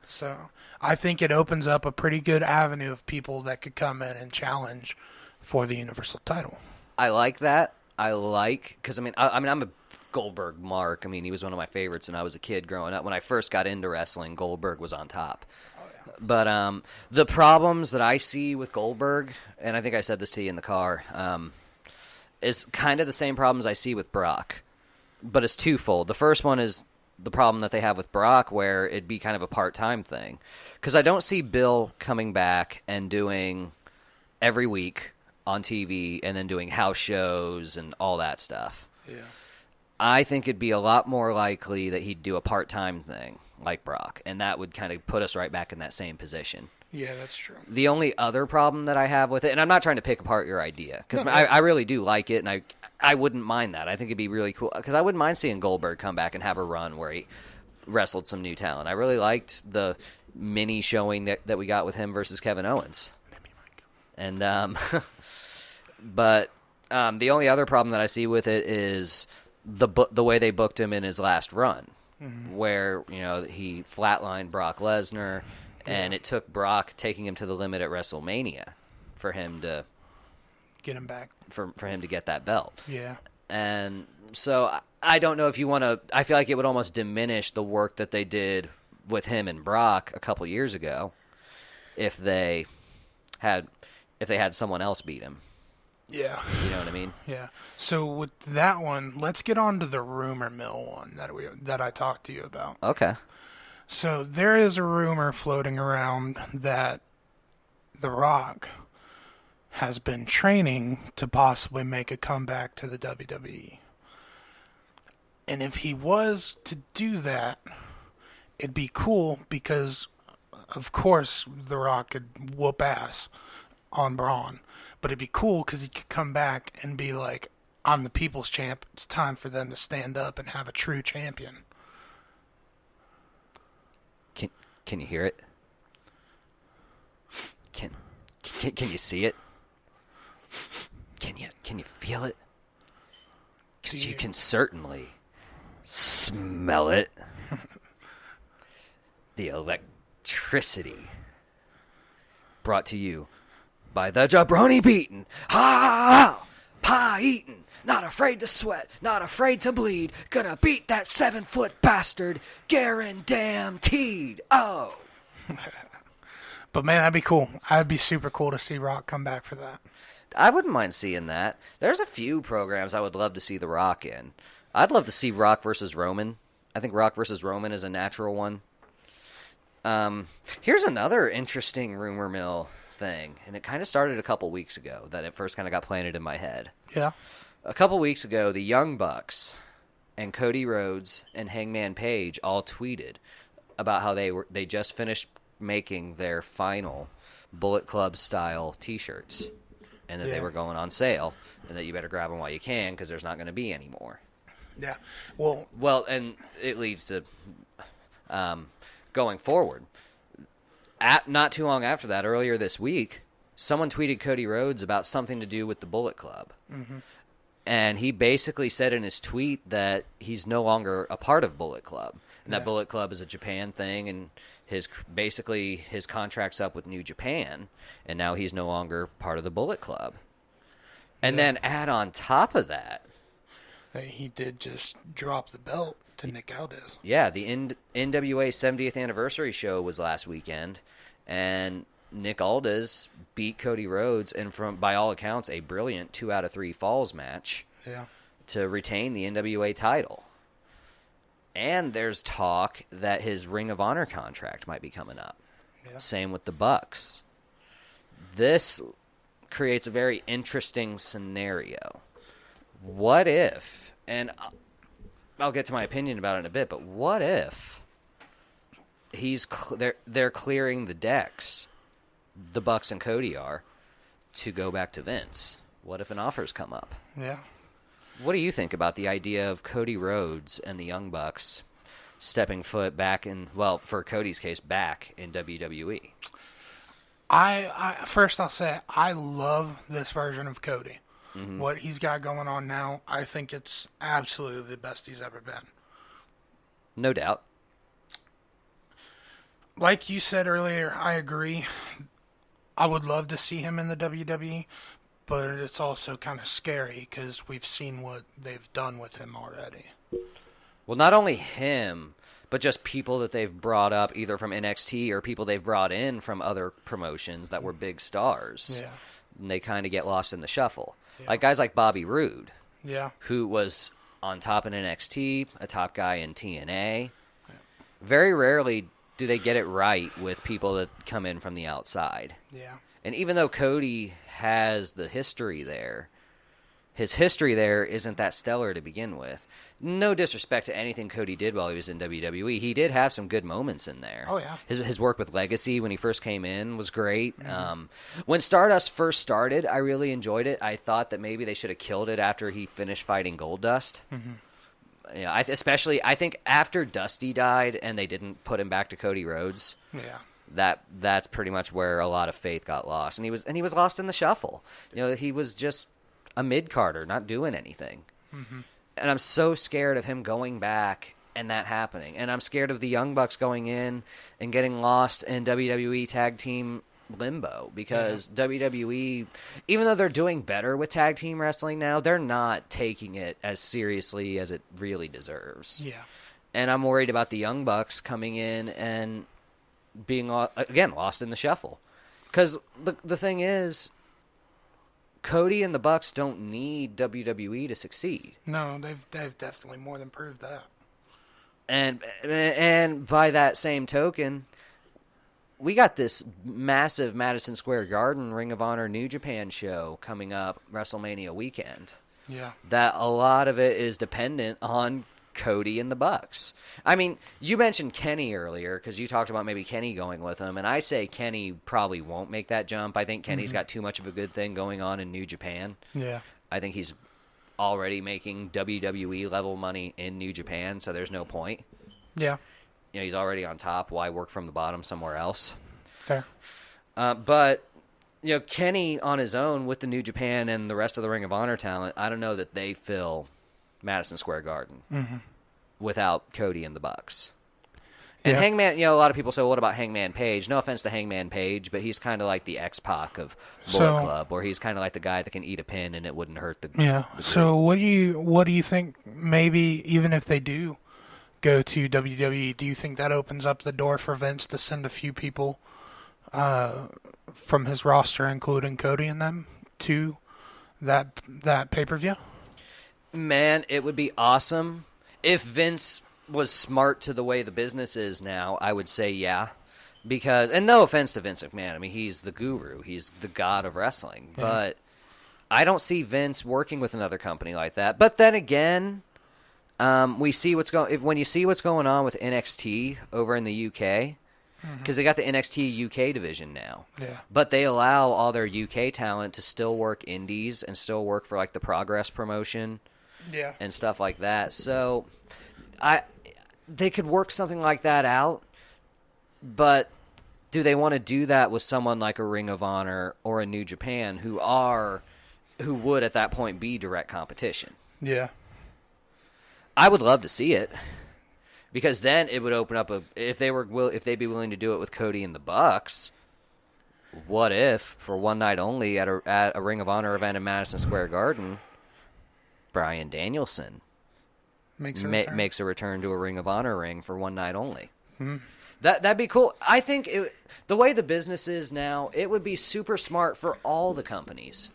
So I think it opens up a pretty good avenue of people that could come in and challenge for the Universal title. I like that. Because I'm a Goldberg mark. I mean, he was one of my favorites when I was a kid growing up. When I first got into wrestling, Goldberg was on top. Oh, yeah. But the problems that I see with Goldberg, and I think I said this to you in the car, is kind of the same problems I see with Brock, but it's twofold. The first one is the problem that they have with Brock, where it'd be kind of a part-time thing. Because I don't see Bill coming back and doing every week on TV and then doing house shows and all that stuff. Yeah. I think it'd be a lot more likely that he'd do a part-time thing like Brock, and that would kind of put us right back in that same position. Yeah, that's true. The only other problem that I have with it, and I'm not trying to pick apart your idea, because I really do like it, and I wouldn't mind that. I think it'd be really cool, because I wouldn't mind seeing Goldberg come back and have a run where he wrestled some new talent. I really liked the mini showing that we got with him versus Kevin Owens. And but the only other problem that I see with it is the way they booked him in his last run, where he flatlined Brock Lesnar. And it took Brock taking him to the limit at WrestleMania for him to get him back, for him to get that belt. Yeah. And so I don't know if you want to. I feel like it would almost diminish the work that they did with him and Brock a couple years ago if they had someone else beat him. Yeah. You know what I mean? Yeah. So with that one, let's get on to the rumor mill one that I talked to you about. Okay. So there is a rumor floating around that The Rock has been training to possibly make a comeback to the WWE. And if he was to do that, it'd be cool because, of course, The Rock could whoop ass on Braun. But it'd be cool because he could come back and be like, I'm the people's champ. It's time for them to stand up and have a true champion. Can you hear it? Can you see it? Can you feel it? Because you can certainly smell it. The electricity. Brought to you by the jabroni beaten. Ha! Pie eaten. Not afraid to sweat. Not afraid to bleed. Gonna beat that 7-foot bastard. Guaranteed. Oh. But man, that'd be cool. That'd be super cool to see Rock come back for that. I wouldn't mind seeing that. There's a few programs I would love to see The Rock in. I'd love to see Rock versus Roman. I think Rock versus Roman is a natural one. Here's another interesting rumor mill thing, and it kind of started a couple weeks ago that it first kind of got planted in my head. Yeah. A couple weeks ago, the Young Bucks and Cody Rhodes and Hangman Page all tweeted about how they just finished making their final Bullet Club style T-shirts, and that they were going on sale, and that you better grab them while you can because there's not going to be any more. Yeah. Well, and it leads to going forward. Not too long after that, earlier this week, someone tweeted Cody Rhodes about something to do with the Bullet Club. Mm-hmm. And he basically said in his tweet that he's no longer a part of Bullet Club. And that Bullet Club is a Japan thing, and his contract's up with New Japan, and now he's no longer part of the Bullet Club. And then add on top of that, he did just drop the belt to Nick Aldis. Yeah, the NWA 70th anniversary show was last weekend, and Nick Aldis beat Cody Rhodes, and by all accounts, a brilliant 2 out of 3 falls match to retain the NWA title. And there's talk that his Ring of Honor contract might be coming up. Yeah. Same with the Bucks. This creates a very interesting scenario. What if, and I'll get to my opinion about it in a bit, but what if they're clearing the decks, the Bucks and Cody are, to go back to Vince? What if an offer's come up? Yeah. What do you think about the idea of Cody Rhodes and the Young Bucks stepping foot back in, well, for Cody's case, back in WWE? First I'll say I love this version of Cody. Mm-hmm. What he's got going on now, I think it's absolutely the best he's ever been. No doubt. Like you said earlier, I agree. I would love to see him in the WWE, but it's also kind of scary because we've seen what they've done with him already. Well, not only him, but just people that they've brought up either from NXT or people they've brought in from other promotions that were big stars. Yeah. And they kind of get lost in the shuffle. Yeah. Like guys like Bobby Roode, who was on top in NXT, a top guy in TNA. Yeah. Very rarely do they get it right with people that come in from the outside. Yeah. And even though Cody has the history there, his history there isn't that stellar to begin with. No disrespect to anything Cody did while he was in WWE. He did have some good moments in there. Oh, yeah. His work with Legacy when he first came in was great. Mm-hmm. When Stardust first started, I really enjoyed it. I thought that maybe they should have killed it after he finished fighting Goldust. Mm-hmm. Yeah, I think after Dusty died and they didn't put him back to Cody Rhodes, that's pretty much where a lot of faith got lost. And he was lost in the shuffle. You know, he was just a mid-carder, not doing anything. Mm-hmm. And I'm so scared of him going back and that happening. And I'm scared of the Young Bucks going in and getting lost in WWE tag team limbo because WWE, even though they're doing better with tag team wrestling now, they're not taking it as seriously as it really deserves. Yeah. And I'm worried about the Young Bucks coming in and being, again, lost in the shuffle. Because the thing is, Cody and the Bucks don't need WWE to succeed. No, they've definitely more than proved that. And by that same token, we got this massive Madison Square Garden Ring of Honor New Japan show coming up WrestleMania weekend. Yeah. That a lot of it is dependent on Cody and the Bucks. I mean, you mentioned Kenny earlier because you talked about maybe Kenny going with him, and I say Kenny probably won't make that jump. I think Kenny's got too much of a good thing going on in New Japan. Yeah. I think he's already making WWE level money in New Japan, so there's no point. Yeah. You know, he's already on top. Why work from the bottom somewhere else? Fair. But, you know, Kenny on his own with the New Japan and the rest of the Ring of Honor talent, I don't know that they fill Madison Square Garden without Cody and the Bucks. And Hangman, you know, a lot of people say, well, what about Hangman Page? No offense to Hangman Page, but he's kind of like the X-Pac of Bullet Club, or he's kind of like the guy that can eat a pin and it wouldn't hurt the Yeah. The so what do you think, maybe even if they do go to WWE, do you think that opens up the door for Vince to send a few people from his roster, including Cody and them, to that pay-per-view? Man, it would be awesome if Vince was smart to the way the business is now. I would say yeah, because, and no offense to Vince McMahon, I mean, he's the guru, he's the god of wrestling, but I don't see Vince working with another company like that. But then again, we see when you see what's going on with NXT over in the UK, because they got the NXT UK division now. Yeah. But they allow all their UK talent to still work indies and still work for like the Progress promotion. Yeah. And stuff like that. So they could work something like that out, but do they want to do that with someone like a Ring of Honor or a New Japan who would at that point be direct competition? Yeah. I would love to see it, because then it would open up if they'd be willing to do it with Cody and the Bucks. What if, for one night only at a Ring of Honor event in Madison Square Garden, Bryan Danielson makes a return to a Ring of Honor ring for one night only? That'd be cool. I think the way the business is now, it would be super smart for all the companies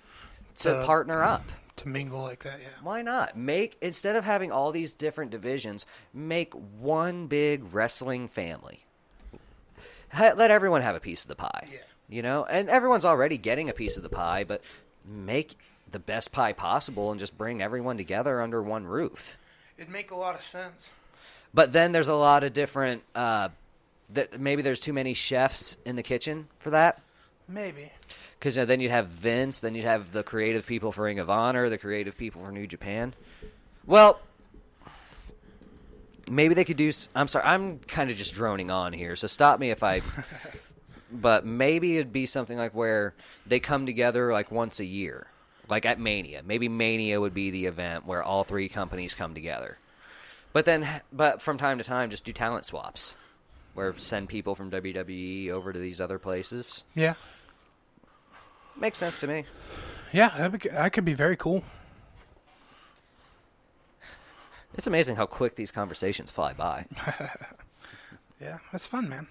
to partner up. To mingle like that, yeah. Why not? Instead of having all these different divisions, make one big wrestling family. Let everyone have a piece of the pie. Yeah. You know? And everyone's already getting a piece of the pie, but make the best pie possible and just bring everyone together under one roof. It'd make a lot of sense. But then there's a lot of different maybe there's too many chefs in the kitchen for that. Maybe. Because then you'd have Vince, then you'd have the creative people for Ring of Honor, the creative people for New Japan. Well, maybe they could do... I'm sorry, I'm kind of just droning on here, so stop me if I... But maybe it'd be something like where they come together like once a year. Like at Mania. Maybe Mania would be the event where all three companies come together. But from time to time, just do talent swaps. Where send people from WWE over to these other places. Yeah. Makes sense to me. Yeah, that could be very cool. It's amazing how quick these conversations fly by. Yeah, that's fun, man.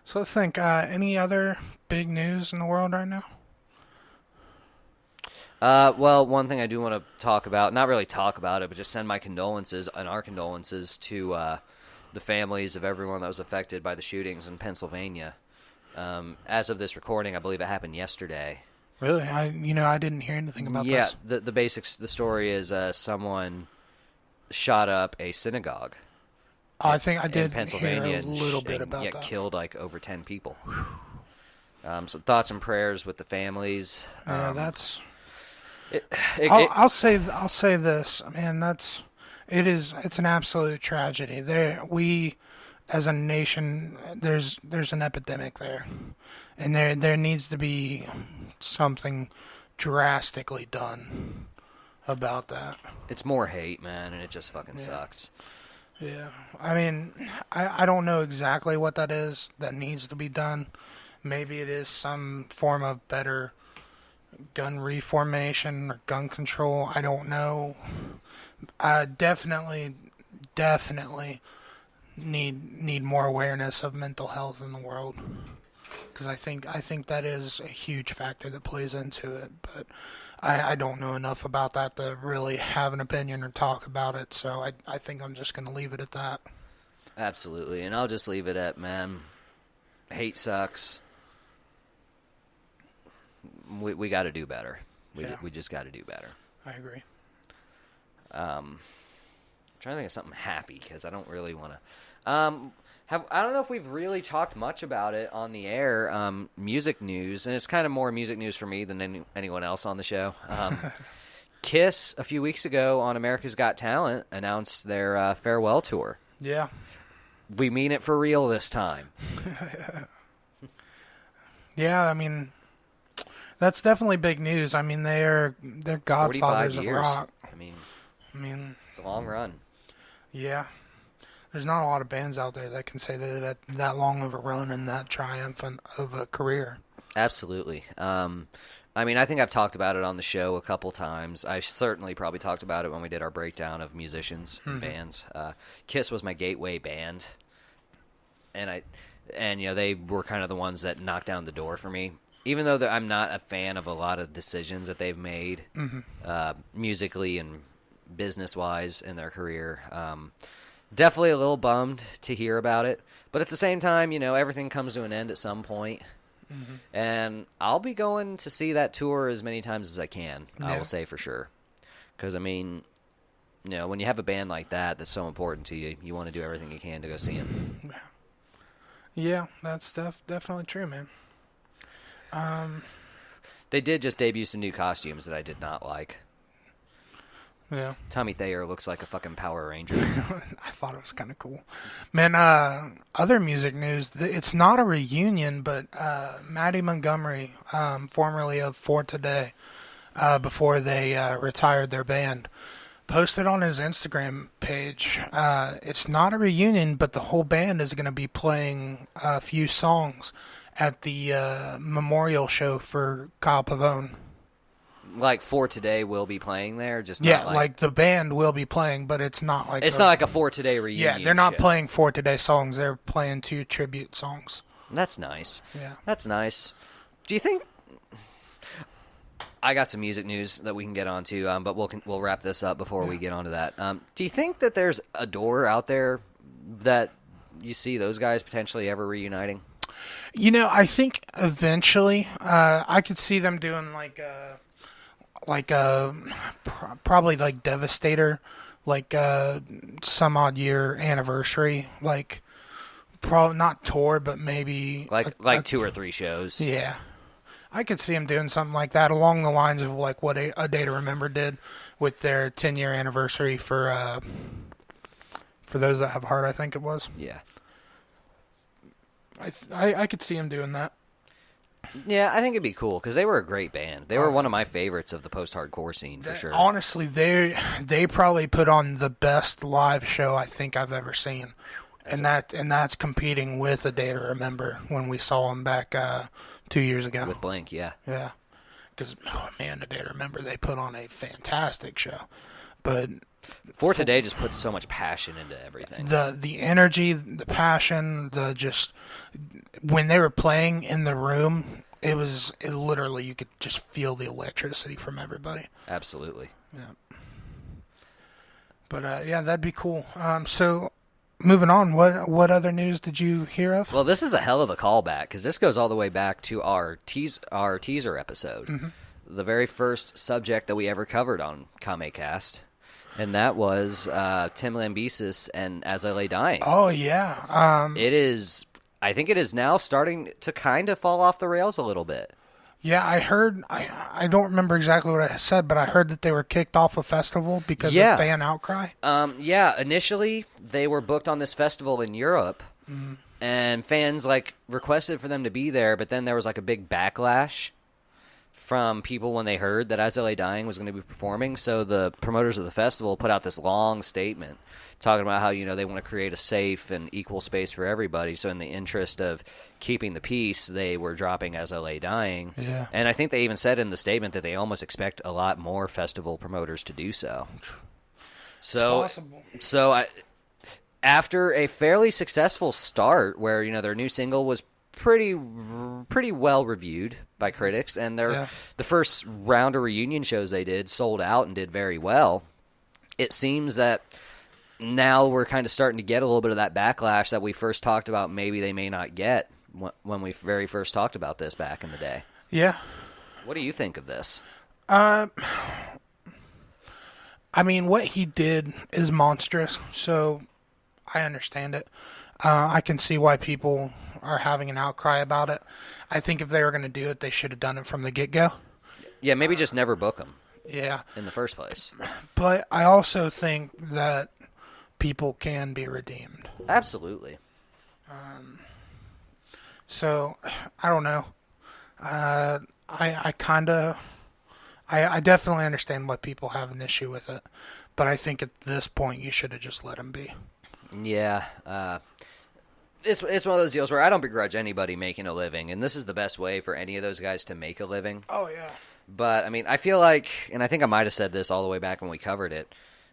So let's think, any other big news in the world right now? Well, one thing I do want to talk about, not really talk about it, but just send my condolences and our condolences to the families of everyone that was affected by the shootings in Pennsylvania. As of this recording, I believe it happened yesterday. Really? I didn't hear anything about this. Yeah, the story is someone shot up a synagogue. I think I did in Pennsylvania hear a little bit about that. Killed like over 10 people. So thoughts and prayers with the families. Yeah, that's... I'll say this, man. It's an absolute tragedy. We, as a nation, there's an epidemic there, and there needs to be something drastically done about that. It's more hate, man, and it just fucking sucks. Yeah, I mean, I don't know exactly what that is that needs to be done. Maybe it is some form of better gun reformation or gun control. I don't know. Definitely need more awareness of mental health in the world, because I think that is a huge factor that plays into it. But I don't know enough about that to really have an opinion or talk about it. So I think I'm just gonna leave it at that. Absolutely, and I'll just leave it at, man, hate sucks. We got to do better. We just got to do better. I agree. I'm trying to think of something happy, because I don't really want to. I don't know if we've really talked much about it on the air. Music news, and it's kind of more music news for me than anyone else on the show. Kiss, a few weeks ago on America's Got Talent, announced their farewell tour. Yeah. We mean it for real this time. Yeah, I mean, that's definitely big news. I mean, they're godfathers of rock. I mean, it's a long run. Yeah. There's not a lot of bands out there that can say they've had that long of a run and that triumphant of a career. Absolutely. I mean, I think I've talked about it on the show a couple times. I certainly probably talked about it when we did our breakdown of musicians and bands. Kiss was my gateway band. And And, they were kind of the ones that knocked down the door for me. Even though I'm not a fan of a lot of decisions that they've made, musically and business-wise in their career, definitely a little bummed to hear about it. But at the same time, everything comes to an end at some point. And I'll be going to see that tour as many times as I can, I will say for sure. Because, when you have a band like that that's so important to you, you want to do everything you can to go see them. Yeah, that's definitely true, man. They did just debut some new costumes that I did not like. Yeah. Tommy Thayer looks like a fucking Power Ranger. I thought it was kind of cool. Man, other music news, it's not a reunion, but Maddie Montgomery, formerly of For Today, before they retired their band, posted on his Instagram page, it's not a reunion, but the whole band is going to be playing a few songs at the memorial show for Kyle Pavone. Like For Today will be playing there, just yeah, not like the band will be playing, but it's not like not like a For Today reunion. Yeah, they're not show. playing For Today songs. They're playing 2 tribute songs. That's nice. Yeah, that's nice. Do you think? I got some music news that we can get onto, but we'll wrap this up before we get onto that. Do you think that there's a door out there that you see those guys potentially ever reuniting? I think eventually I could see them doing probably like Devastator, like some odd year anniversary, like probably not tour, but maybe like 2 or 3 shows. Yeah, I could see them doing something like that along the lines of like what A Day to Remember did with their 10-year anniversary for Those That Have Heart, I think it was. Yeah. I could see him doing that. Yeah, I think it'd be cool because they were a great band. They were one of my favorites of the post-hardcore scene for sure. Honestly, they probably put on the best live show I think I've ever seen, and that's competing with A Day to Remember when we saw them back 2 years ago with Blink. Yeah, because A Day to Remember, they put on a fantastic show, but For Today just puts so much passion into everything. The energy, the passion, when they were playing in the room, it literally, you could just feel the electricity from everybody. Absolutely. Yeah. But that'd be cool. So moving on, what other news did you hear of? Well, this is a hell of a callback because this goes all the way back to our teaser episode, the very first subject that we ever covered on Kame-Cast. And that was Tim Lambesis and As I Lay Dying. Oh, yeah. I think it is now starting to kind of fall off the rails a little bit. Yeah, I heard, I don't remember exactly what I said, but I heard that they were kicked off a festival because of fan outcry. Initially they were booked on this festival in Europe, and fans requested for them to be there, but then there was a big backlash from people when they heard that As I Lay Dying was going to be performing. So the promoters of the festival put out this long statement talking about how, they want to create a safe and equal space for everybody. So in the interest of keeping the peace, they were dropping As I Lay Dying. Yeah. And I think they even said in the statement that they almost expect a lot more festival promoters to do so. After a fairly successful start where, their new single was pretty well reviewed by critics, and the first round of reunion shows they did sold out and did very well. It seems that now we're kind of starting to get a little bit of that backlash that we first talked about maybe they may not get when we very first talked about this back in the day. Yeah. What do you think of this? What he did is monstrous, so I understand it. I can see why people are having an outcry about it. I think if they were going to do it, they should have done it from the get-go. Yeah, maybe just never book them. Yeah. In the first place. But I also think that people can be redeemed. Absolutely. So, I don't know. I definitely understand why people have an issue with it. But I think at this point, you should have just let them be. Yeah. It's one of those deals where I don't begrudge anybody making a living, and this is the best way for any of those guys to make a living. Oh, yeah. But, I feel like, and I think I might have said this all the way back when we covered it,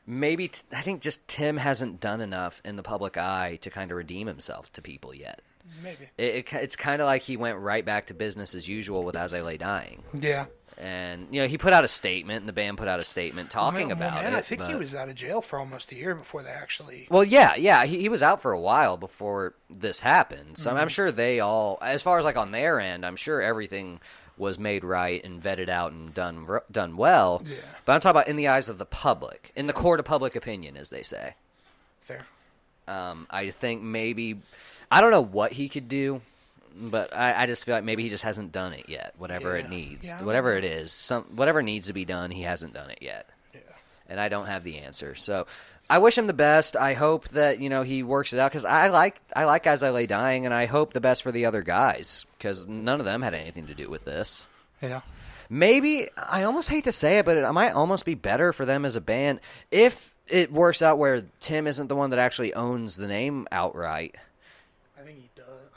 I think just Tim hasn't done enough in the public eye to kind of redeem himself to people yet. Maybe. It's kind of like he went right back to business as usual with As I Lay Dying. Yeah. And, he put out a statement, and the band put out a statement talking about it. I think he was out of jail for almost a year before they actually... Well, yeah, he was out for a while before this happened. So I'm sure they all, as far as like on their end, I'm sure everything was made right and vetted out and done well. Yeah. But I'm talking about in the eyes of the public, in the court of public opinion, as they say. Fair. I think maybe, I don't know what he could do. But I just feel like maybe he just hasn't done it yet. Whatever it needs, whatever it is, whatever needs to be done, he hasn't done it yet. Yeah. And I don't have the answer. So I wish him the best. I hope that he works it out because I like As I Lay Dying, and I hope the best for the other guys because none of them had anything to do with this. Yeah. Maybe I almost hate to say it, but it might almost be better for them as a band if it works out where Tim isn't the one that actually owns the name outright.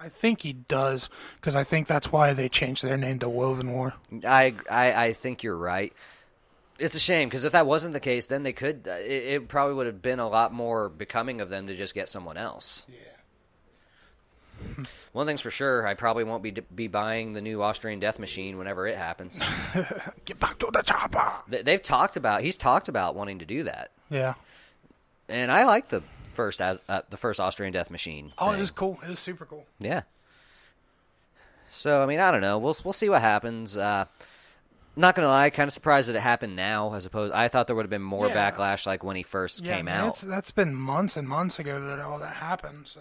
I think he does, because I think that's why they changed their name to Woven War. I think you're right. It's a shame, because if that wasn't the case, then they could. It probably would have been a lot more becoming of them to just get someone else. Yeah. One thing's for sure, I probably won't be buying the new Austrian Death Machine whenever it happens. Get back to the chopper. He's talked about wanting to do that. Yeah. And I like the first Austrian Death Machine. Oh, thing. it was cool. It was super cool. Yeah. So I mean, I don't know. We'll see what happens. Not gonna lie, kind of surprised that it happened now, as opposed. I thought there would have been more backlash, like when he first came out. That's been months and months ago that all that happened.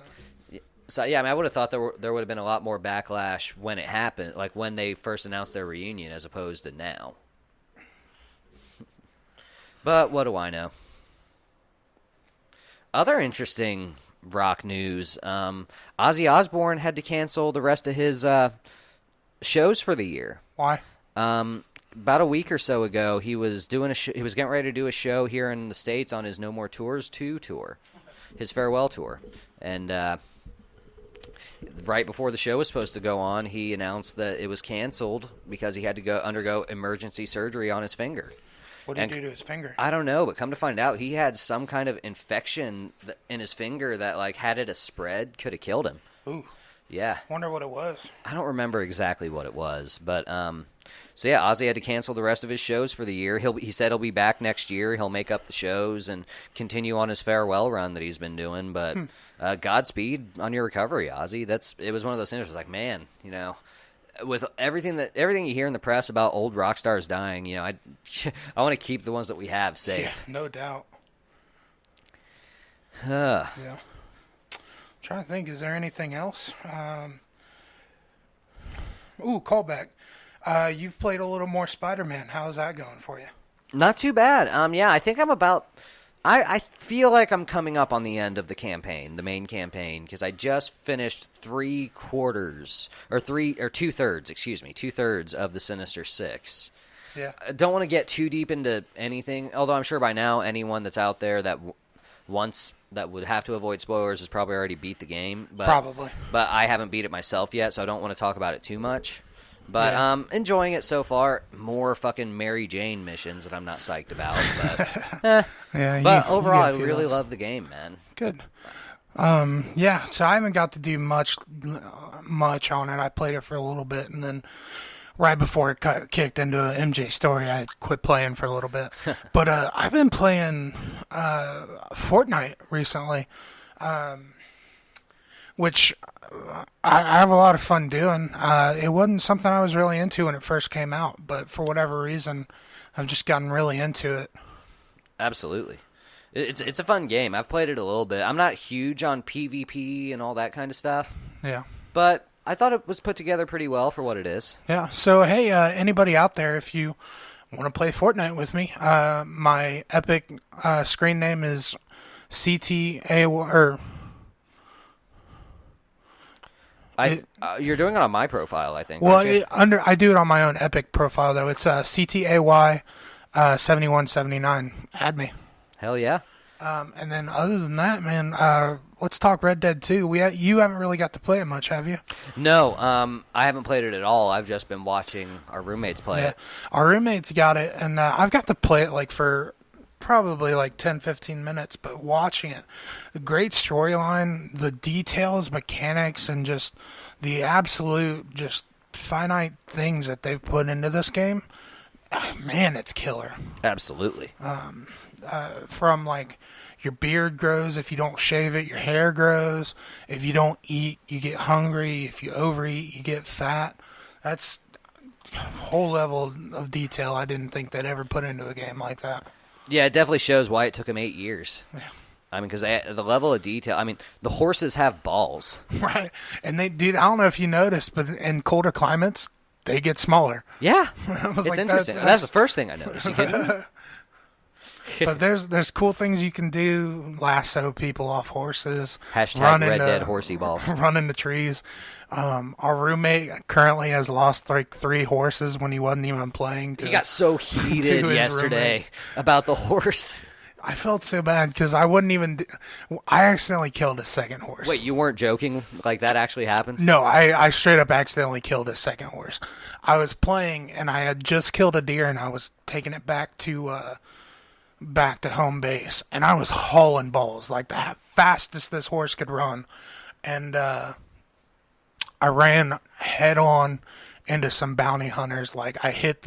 So yeah, I mean, I would have thought there would have been a lot more backlash when it happened, like when they first announced their reunion, as opposed to now. But what do I know? Other interesting rock news. Ozzy Osbourne had to cancel the rest of his shows for the year. Why? About a week or so ago, he was doing he was getting ready to do a show here in the States on his No More Tours 2 tour, his farewell tour. And right before the show was supposed to go on, he announced that it was canceled because he had to undergo emergency surgery on his finger. What did he do to his finger? I don't know, but come to find out, he had some kind of infection in his finger that, like, had it a spread, could have killed him. Ooh. Yeah. Wonder what it was. I don't remember exactly what it was, but so yeah, Ozzy had to cancel the rest of his shows for the year. He said he'll be back next year. He'll make up the shows and continue on his farewell run that he's been doing. But Godspeed on your recovery, Ozzy. It was one of those things. It was like, man, with everything you hear in the press about old rock stars dying, I want to keep the ones that we have safe. Yeah, no doubt. Yeah. I'm trying to think, is there anything else? Callback. You've played a little more Spider-Man. How's that going for you? Not too bad. Yeah, I think I'm about. I feel like I'm coming up on the end of the campaign, the main campaign, because I just finished 2/3 of the Sinister Six. Yeah. I don't want to get too deep into anything, although I'm sure by now anyone that's out there that that would have to avoid spoilers has probably already beat the game. Probably. But I haven't beat it myself yet, so I don't want to talk about it too much. But enjoying it so far. More fucking Mary Jane missions that I'm not psyched about. But, but overall, I really love the game, man. Good. So I haven't got to do much on it. I played it for a little bit, and then right before it kicked into an MJ story, I quit playing for a little bit. But I've been playing Fortnite recently, which I have a lot of fun doing. It wasn't something I was really into when it first came out, but for whatever reason, I've just gotten really into it. Absolutely. It's a fun game. I've played it a little bit. I'm not huge on PvP and all that kind of stuff. Yeah. But I thought it was put together pretty well for what it is. Yeah. So, hey, anybody out there, if you want to play Fortnite with me, my Epic screen name is CTA or... you're doing it on my profile, I think. Well, I do it on my own Epic profile though. It's CTAY 7179. Add me. Hell yeah. And then other than that, man, let's talk Red Dead 2. You haven't really got to play it much, have you? No, I haven't played it at all. I've just been watching our roommates play it. Our roommates got it, and I've got to play it like for probably like 10, 15 minutes, but watching it, the great storyline, the details, mechanics, and just the absolute just finite things that they've put into this game, man, it's killer. Absolutely. From like your beard grows if you don't shave it, your hair grows. If you don't eat, you get hungry. If you overeat, you get fat. That's a whole level of detail I didn't think they'd ever put into a game like that. Yeah, it definitely shows why it took him 8 years. Yeah. I mean, because the level of detail. I mean, the horses have balls. Right. And they, dude, I don't know if you noticed, but in colder climates, they get smaller. Yeah. It's It's interesting. That's the first thing I noticed. You kidding me? But there's cool things you can do. Lasso people off horses. Hashtag Red Dead Horsey Balls. Run into trees. Our roommate currently has lost like 3 horses when he wasn't even playing. He got so heated yesterday roommate. about the horse. I felt so bad because I wouldn't even. I accidentally killed a second horse. Wait, you weren't joking? Like that actually happened? No, I straight up accidentally killed a second horse. I was playing and I had just killed a deer and I was taking it back to home base and I was hauling balls like the fastest this horse could run, and I ran head on into some bounty hunters. Like I hit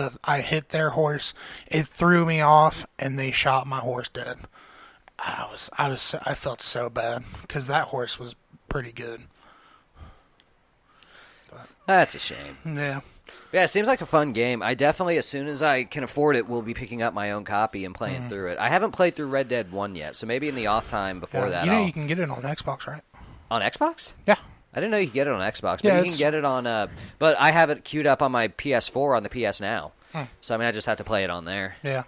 their horse, it threw me off, and they shot my horse dead. I felt so bad because that horse was pretty good. That's a shame. Yeah. Yeah, it seems like a fun game. I definitely, as soon as I can afford it, will be picking up my own copy and playing through it. I haven't played through Red Dead 1 yet, so maybe in the off time before that. You know you can get it on Xbox, right? On Xbox? Yeah. I didn't know you could get it on Xbox, but Yeah, you can get it on. But I have it queued up on my PS4 on the PS Now, so I mean I just have to play it on there. Yeah.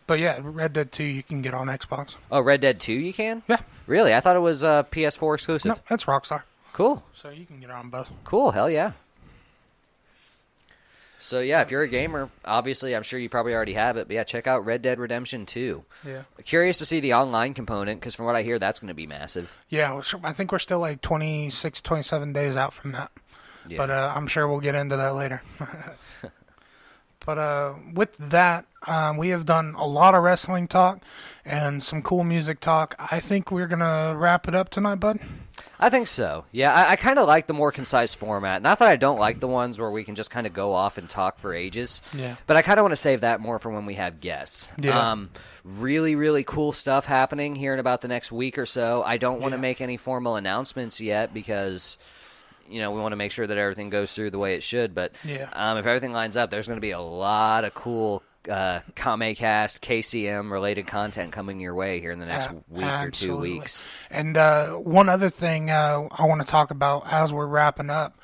But yeah, Red Dead 2 you can get on Xbox. Oh, Red Dead 2 you can? Yeah. Really? I thought it was PS4 exclusive. No, that's Rockstar. Cool. So you can get it on both. Cool. Hell yeah. So yeah, if you're a gamer, obviously I'm sure you probably already have it, but yeah, check out Red Dead Redemption 2. Yeah. Curious to see the online component, because from what I hear, that's going to be massive. Yeah, I think we're still like 26, 27 days out from that. Yeah. But I'm sure we'll get into that later. But with that, we have done a lot of wrestling talk and some cool music talk. I think we're going to wrap it up tonight, bud. I think so. Yeah, I kind of like the more concise format. Not that I don't like the ones where we can just kind of go off and talk for ages. Yeah. But I kind of want to save that more for when we have guests. Yeah. Really, really cool stuff happening here in about the next week or so. I don't want to make any formal announcements yet because, you know, we want to make sure that everything goes through the way it should. But if everything lines up, there's going to be a lot of cool Kame-Cast, KCM-related content coming your way here in the next week or 2 weeks. And one other thing I want to talk about as we're wrapping up,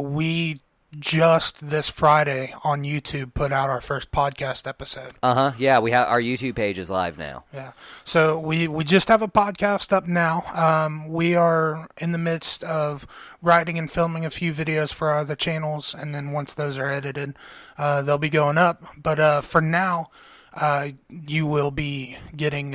we just this Friday on YouTube put out our first podcast episode. Yeah, we have our YouTube page is live now. Yeah. So we just have a podcast up now. We are in the midst of writing and filming a few videos for our other channels, and then once those are edited, they'll be going up. But for now, you will be getting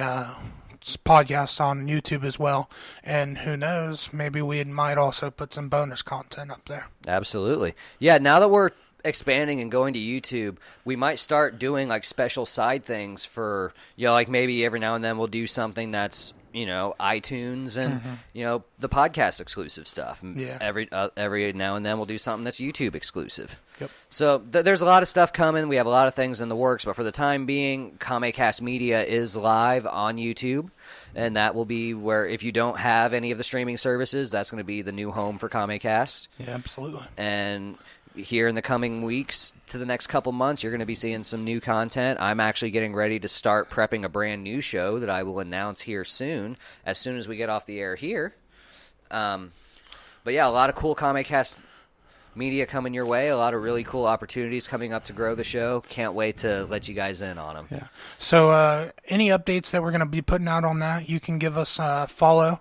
podcasts on YouTube as well, and who knows, maybe we might also put some bonus content up there. Absolutely. Yeah, now that we're expanding and going to YouTube, we might start doing like special side things for, you know, like maybe every now and then we'll do something that's, you know, iTunes and you know, the podcast exclusive stuff. Yeah. Every now and then we'll do something that's YouTube exclusive. Yep. So there's a lot of stuff coming. We have a lot of things in the works, but for the time being, Kame-Cast Media is live on YouTube, and that will be where, if you don't have any of the streaming services, that's going to be the new home for Kame-Cast. Yeah, absolutely. And here in the coming weeks to the next couple months, you're going to be seeing some new content. I'm actually getting ready to start prepping a brand new show that I will announce here soon as we get off the air here. But yeah, a lot of cool Kame-Cast Media coming your way. A lot of really cool opportunities coming up to grow the show. Can't wait to let you guys in on them. Yeah. So any updates that we're going to be putting out on that, you can give us a follow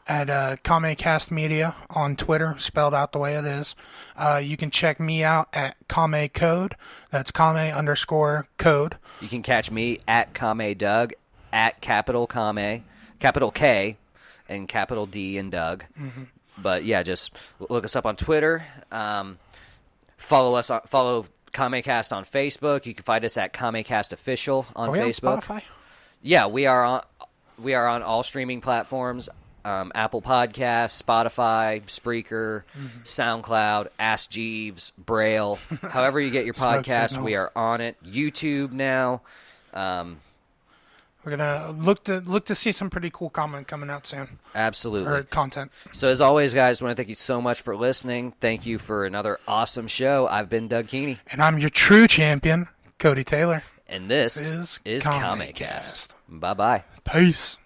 at Kame-Cast Media on Twitter, spelled out the way it is. You can check me out at Kame Code. That's Kame_code. You can catch me at Kame Doug, at capital Kame, capital K, and capital D in Doug. But yeah, just look us up on Twitter. Follow Kame-Cast on Facebook. You can find us at Kame-Cast Official on Facebook. On Spotify? Yeah, we are on all streaming platforms. Apple Podcasts, Spotify, Spreaker, SoundCloud, Ask Jeeves, Braille. However you get your podcast, we are on it. YouTube now. We're gonna look to see some pretty cool content coming out soon. Absolutely. Or content. So as always, guys, I want to thank you so much for listening. Thank you for another awesome show. I've been Doug Keeney. And I'm your true champion, Cody Taylor. And this is Kame-Cast. Bye-bye. Peace.